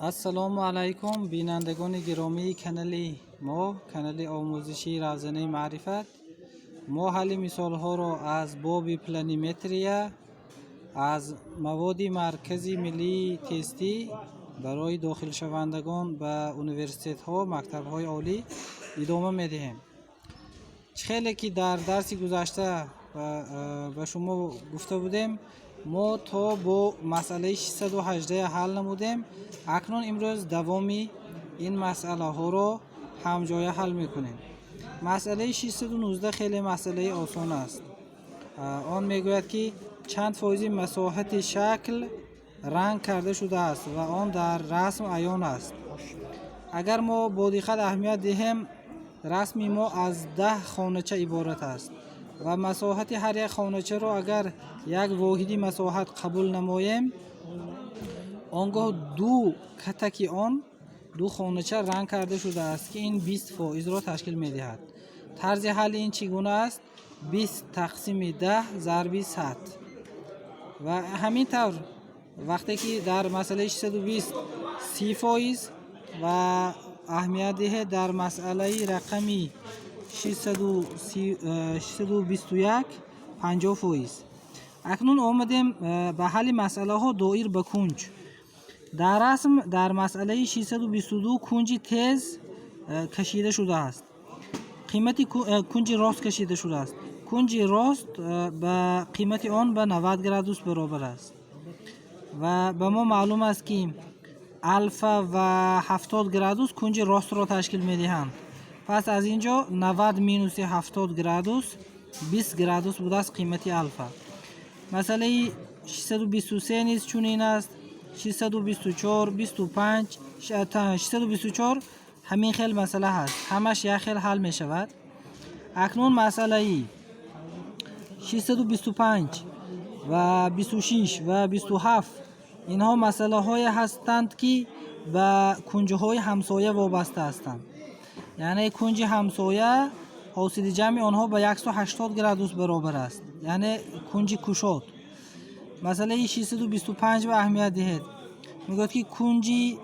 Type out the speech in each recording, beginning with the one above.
السلام علیکم بینندگان گرامی کانال آموزشی روزانه معرفت. ما حل مثال ها را از باب پلانیمتریا از مواد مرکزی ملی تستی برای داخل شوندگان به اونیورسیت ها مکتب های عالی ادامه میدهیم. خیلی که در درس گذشته به شما گفته بودیم ما تا با مسئله 618 حل نمودیم. اکنون امروز دوامی این مسئله ها را همجای حل میکنیم. مسئله 619 خیلی مسئله آسان است. آن میگوید که چند فایزی مساحت شکل رنگ کرده شده است و آن در رسم عیان است. اگر ما با دقت اهمیت دهیم رسم ما از 10 خانچه عبارت است و مساحت هر یک خانچه را اگر یک واحدی مساحت قبول نماییم آنگاه دو کتک آن دو خانچه رنگ کرده شده است که این 20% را تشکیل می دهد. طرز حل این چگونه است؟ 20 تقسیم 10 ضرب 100 و همین طور وقتی که در مسئله 620 30% و اهمیت ده در مسئله رقمی 621 50%. اکنون آمدیم به حل مسئله ها دایر به کنج. در رسم در مسئله 622 کنج تیز کشیده شده است. قیمت کنج راست کشیده شده است. کنج راست به قیمت آن به 90 گرادوس برابر است و به ما معلوم است که الفا و 70 گرادوس کنج راست را تشکیل می دهند. پس از اینجا 90 مینوس 70 گرادوس 20 گرادوس بوده است قیمت الفا. مسئله 623 نیز چنین است. 624 25 624 همین خیل مسئله هست. همش یک خیل حل می شود. اکنون مسئله 625 و 26 و 27 اینها مسئله های هستند که به کنج های همسایه وابسته هستند. یعنی کنج همسایه حاصل جمع آنها به 180 گرادوس برابر است، یعنی کنج کشاد. مسئله 625 به اهمیت دهید. میگوید که کنجی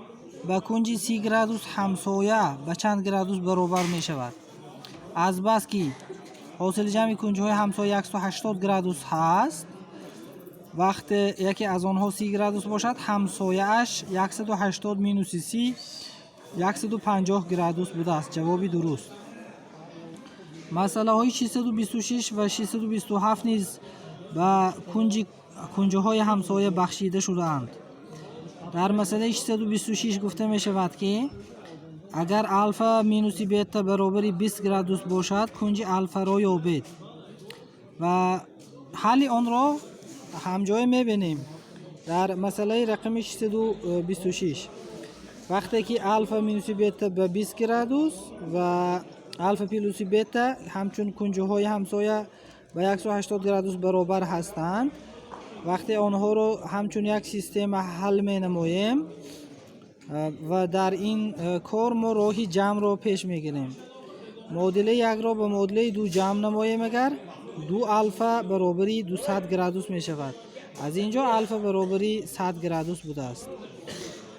به کنج 30 گرادوس همسایه به چند گرادوس برابر می شود. از بس که حاصل جمع کنج های همسایه 180 گرادوس هست، وقتی یکی از آنها 30 گرادوس باشد همسایه اش 180 مینوس 30 150 گرادوس بوده است. جوابی درست. مسئله های 626 و 627 نیز به کنج های همسایه بخشیده شده اند. در مسئله 626 گفته می شود که اگر الفا مینوس بیتا برابر 20 گرادوس باشد کنج الفا را یابید و حل آن را همجای می بینیم. در مسئله رقم 626 وقتی که الفا مینوس بیتا به 20 گرادوس و الفا پلوس بیتا همچون کنجه های همسایه به 180 گرادوس برابر هستند، وقتی آنها را همچون یک سیستم حل می نماییم و در این کار ما راهی جمع را پیش می گیریم. معادله یک را به معادله دو جمع نماییم. اگر دو الفا برابری 200 گرادوس می شود. از اینجا الفا برابری 100 گرادوس بوده است.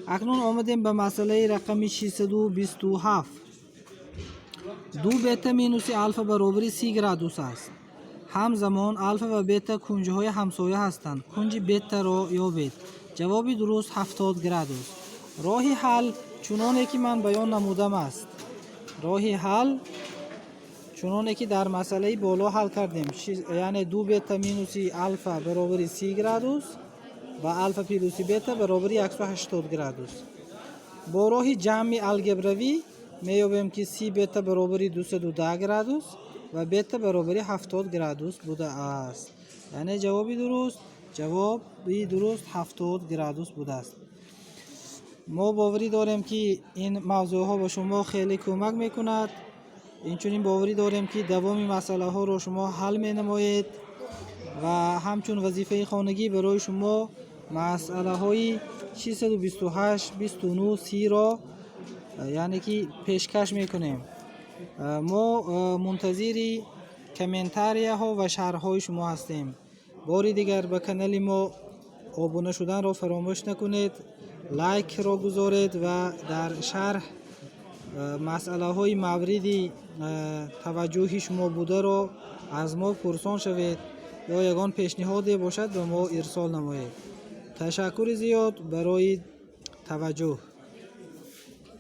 اکنون آمدیم به مسئله رقم 627. دو بیتا مینوس الفا برابری 30 گرادوس است. همزمان الفا و بیتا کنج های همسایه هستند. کنج بیتا را یابید. جوابی درست 70 گرادوس. راهی حل چنانه که من بیان نمودم است. راهی حل چنانه که در مسئله بالا حل کردیم، یعنی دو بیتا مینوس الفا برابر 30 گرادوس و الفا پلوس بیتا برابر 180 گرادوس. با راه جمع الگبروی میابیم که سی بیتا برابر 210 گرادوس و بیتا برابر 70 گرادوس بوده است. یعنی جوابی درست 70 گرادوس بوده است. ما باوری داریم که این موضوع ها به شما خیلی کمک میکند. اینچنین باوری داریم که دوام مسئله ها رو شما حل می نمایید و همچون وظیفه خانگی برای شما مسئله های 628 29 30 را یعنی که پیشکش میکنیم. ما منتظر کامنتاری ها و شرح های شما هستیم. باری دیگر به کانال ما آبونه شدن را فراموش نکنید لایک را گذارید و در شرح مسئله های موردی توجه شما بوده را از ما پرسان شوید یا یگان پیشنهادی باشد به ما ارسال نمایید. تشکر زیاد برای توجه.